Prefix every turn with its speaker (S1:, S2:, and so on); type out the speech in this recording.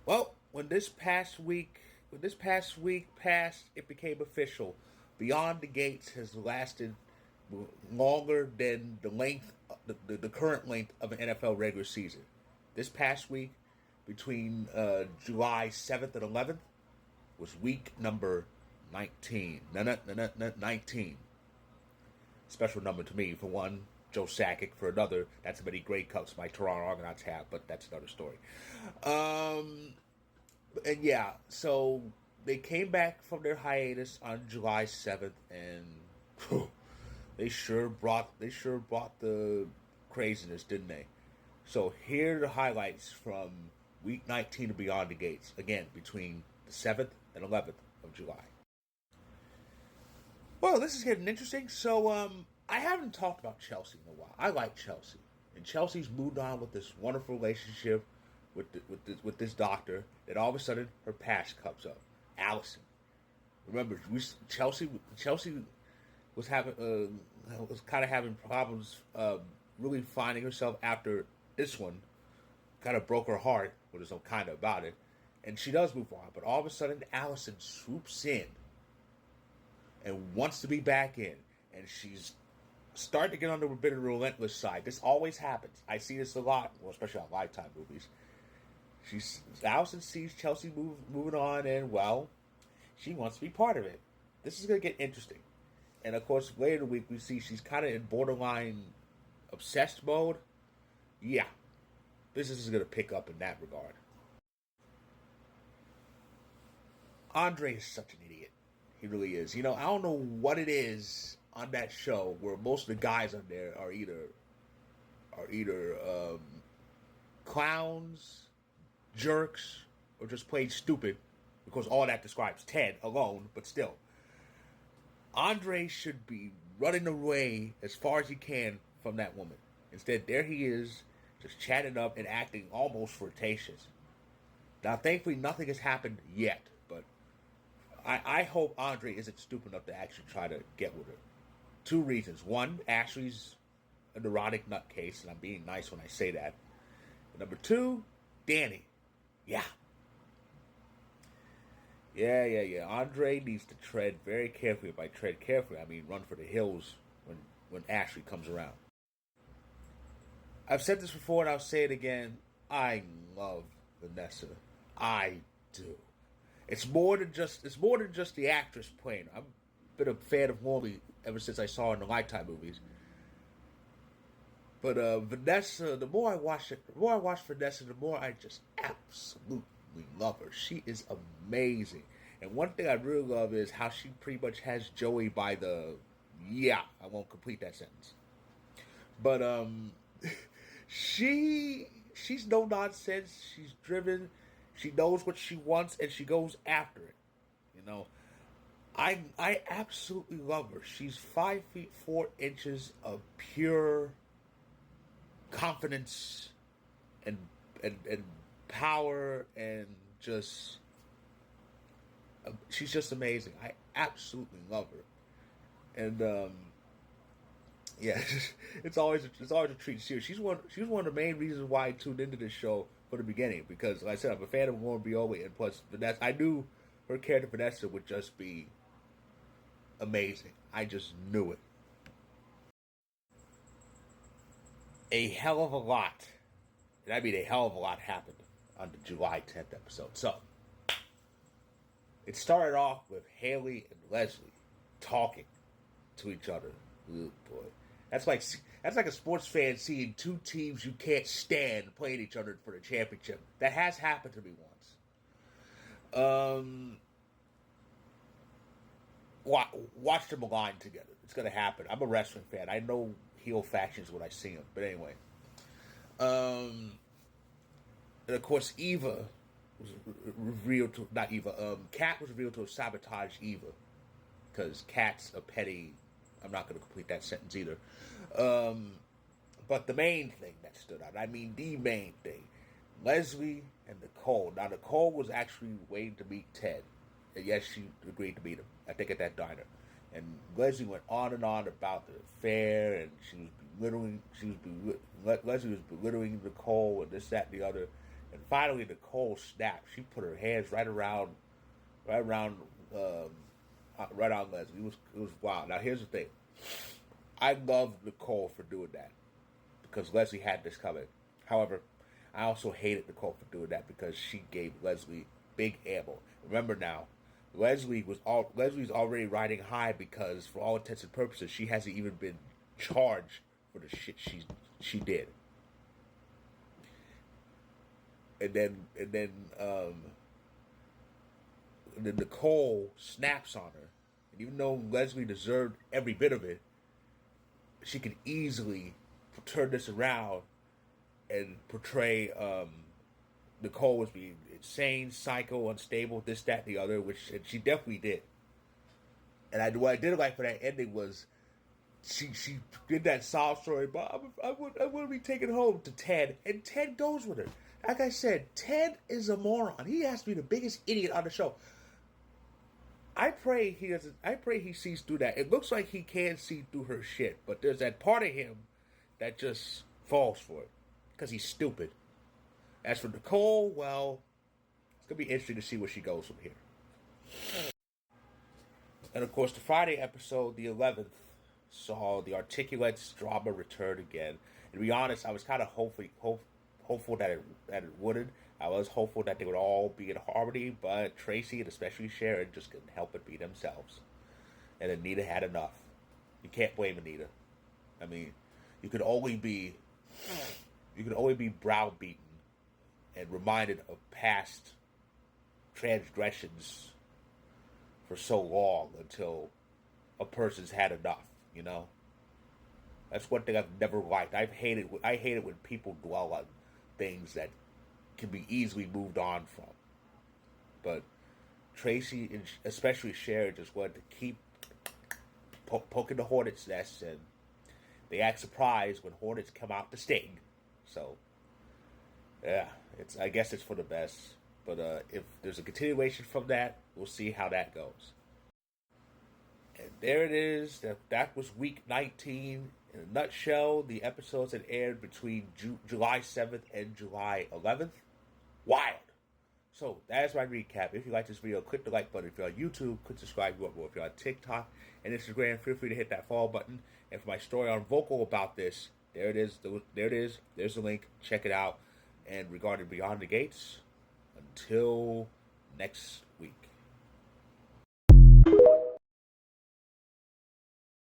S1: Well, when this past week passed, it became official. Beyond the Gates has lasted longer than the current length of an NFL regular season. This past week, between July 7th and 11th, was week number 19. 19. Special number to me. For one, Joe Sakic. For another, that's how many Grey Cups my Toronto Argonauts have, but that's another story. And yeah, so they came back from their hiatus on July 7th, and whew, they sure brought the craziness, didn't they? So here are the highlights from week 19 and Beyond the Gates. Again, between the 7th and 11th of July. Well, this is getting interesting. So, I haven't talked about Chelsea in a while. I like Chelsea, and Chelsea's moved on with this wonderful relationship with this doctor. Then all of a sudden, her past comes up. Allison, remember, Chelsea was kind of having problems, really finding herself after this one. Kind of broke her heart, but there's no kind of about it. And she does move on, but all of a sudden, Allison swoops in and wants to be back in, and she's starting to get on a bit of the relentless side. This always happens. I see this a lot, well, especially on Lifetime movies. Allison sees Chelsea moving on, and well, she wants to be part of it. This is going to get interesting, and of course, later in the week we see she's kind of in borderline obsessed mode. Yeah, business is going to pick up in that regard. Andre is such an idiot. He really is. You know, I don't know what it is on that show where most of the guys on there are either clowns, jerks, or just plain stupid, because all that describes Ted alone. But still, Andre should be running away as far as he can from that woman. Instead, there he is, just chatting up and acting almost flirtatious. Now, thankfully, nothing has happened yet, but I hope Andre isn't stupid enough to actually try to get with her. Two reasons. One, Ashley's a neurotic nutcase, and I'm being nice when I say that. And number two, Danny. Yeah. Yeah. Andre needs to tread very carefully. By tread carefully, I mean run for the hills when Ashley comes around. I've said this before and I'll say it again. I love Vanessa. I do. It's more than just the actress playing. I've been a fan of Morley ever since I saw her in the Lifetime movies. But Vanessa, the more I watch Vanessa, the more I just absolutely love her. She is amazing. And one thing I really love is how she pretty much has Joey by the yeah. I won't complete that sentence. But she's no nonsense. She's driven. She knows what she wants and she goes after it. You know, I absolutely love her. She's 5 feet 4 inches of pure confidence and power, and just she's just amazing. I absolutely love her, and yeah, it's always a treat to see her. She was one of the main reasons why I tuned into this show from the beginning, because like I said, I'm a fan of Lauren Bioli, and plus Vanessa, I knew her character Vanessa would just be amazing. I just knew it. A hell of a lot, and I mean a hell of a lot, happened on the July 10th episode. So it started off with Haley and Leslie talking to each other. Oh boy, that's like a sports fan seeing two teams you can't stand playing each other for the championship. That has happened to me once. Um, watch them align together. It's gonna happen. I'm a wrestling fan. I know heel factions when I see them. But anyway, um, and of course Eva was revealed to not Eva. Kat was revealed to have sabotaged Eva because Kat's a petty. I'm not going to complete that sentence either. Um, but the main thing that stood out, I mean, the main thing, Leslie and Nicole. Now, Nicole was actually waiting to meet Ted. And yes, she agreed to meet him, I think, at that diner. And Leslie went on and on about the affair, and Leslie was belittling Nicole, and this, that, and the other. And finally, Nicole snapped. She put her hands right around, um, right on Leslie. It was wild. Now here's the thing. I love Nicole for doing that because Leslie had this coming. However, I also hated Nicole for doing that because she gave Leslie big ammo. Remember now, Leslie's already riding high because for all intents and purposes she hasn't even been charged for the shit she did. And then Nicole snaps on her. And even though Leslie deserved every bit of it, she could easily turn this around and portray Nicole was being insane, psycho, unstable, this, that, the other, which and she definitely did. And what I did like for that ending was she did that sob story, but I would be taken home to Ted, and Ted goes with her. Like I said, Ted is a moron. He has to be the biggest idiot on the show. I pray he doesn't. I pray he sees through that. It looks like he can see through her shit, but there's that part of him that just falls for it because he's stupid. As for Nicole, well, it's gonna be interesting to see where she goes from here. And of course, the Friday episode, the 11th, saw the Articulates drama return again. And to be honest, I was kind of hopeful that it wouldn't. I was hopeful that they would all be in harmony, but Tracy and especially Sharon just couldn't help but be themselves. And Anita had enough. You can't blame Anita. I mean, you could only be browbeaten and reminded of past transgressions for so long until a person's had enough, you know? That's one thing I've never liked. I hate it when people dwell on things that can be easily moved on from. But Tracy, and especially Sharon, just wanted to keep poking the hornet's nest, and they act surprised when hornets come out to sting. So, yeah, I guess it's for the best. But if there's a continuation from that, we'll see how that goes. And there it is. That was week 19. In a nutshell, the episodes that aired between July 7th and July 11th. Wild. So, that's my recap. If you like this video, click the like button. If you're on YouTube, click subscribe. If you're on TikTok and Instagram, feel free to hit that follow button. And for my story on Vocal about this, there it is. There it is. There's the link. Check it out. And regarding Beyond the Gates, until next week.